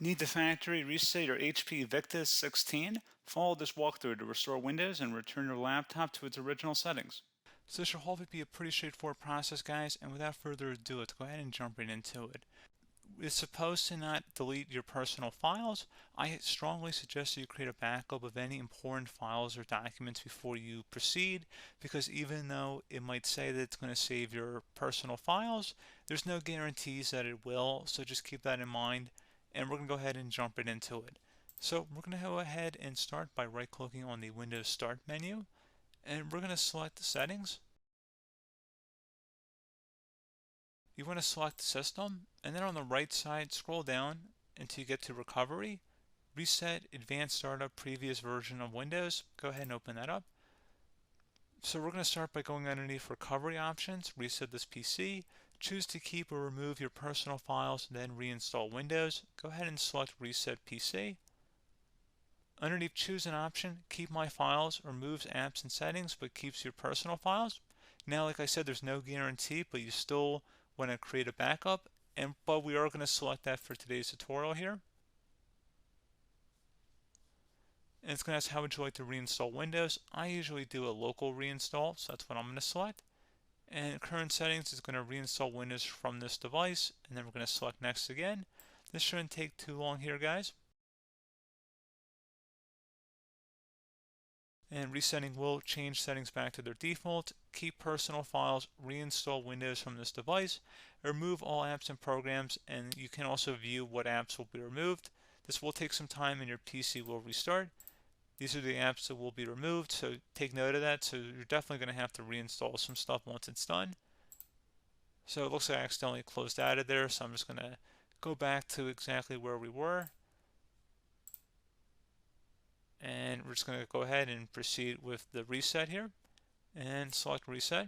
Need the factory reset your HP Victus 16? Follow this walkthrough to restore Windows and return your laptop to its original settings. So this should hopefully be a pretty straightforward process, guys, and without further ado, let's go ahead and jump right into it. It's supposed to not delete your personal files. I strongly suggest that you create a backup of any important files or documents before you proceed, because even though it might say that it's going to save your personal files, there's no guarantees that it will, so just keep that in mind, and we're going to go ahead and jump right into it. So we're going to go ahead and start by right-clicking on the Windows Start menu, and we're going to select the settings. You want to select System, and then on the right side, scroll down until you get to Recovery. Reset Advanced Startup Previous Version of Windows. Go ahead and open that up. So we're going to start by going underneath Recovery Options, reset this PC, choose to keep or remove your personal files, then reinstall Windows. Go ahead and select Reset PC. Underneath Choose an option, Keep My Files removes apps and settings but keeps your personal files. Now, like I said, there's no guarantee, but you still want to create a backup, but we are going to select that for today's tutorial here. And it's going to ask how would you like to reinstall Windows. I usually do a local reinstall, so that's what I'm going to select. And current settings is going to reinstall Windows from this device, and then we're going to select next again. This shouldn't take too long here, guys. And resetting will change settings back to their default, keep personal files, reinstall Windows from this device, remove all apps and programs, and you can also view what apps will be removed. This will take some time and your PC will restart. These are the apps that will be removed, so take note of that. So you're definitely going to have to reinstall some stuff once it's done. So it looks like I accidentally closed out of there, so I'm just going to go back to exactly where we were. And we're just going to go ahead and proceed with the reset here and select reset.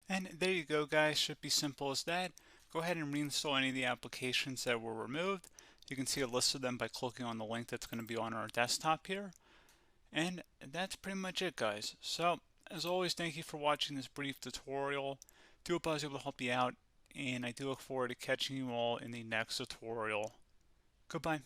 And there you go, guys. Should be simple as that. Go ahead and reinstall any of the applications that were removed. You can see a list of them by clicking on the link that's going to be on our desktop here. And that's pretty much it, guys. So, as always, thank you for watching this brief tutorial. Do hope I was able to help you out, and I do look forward to catching you all in the next tutorial. Goodbye.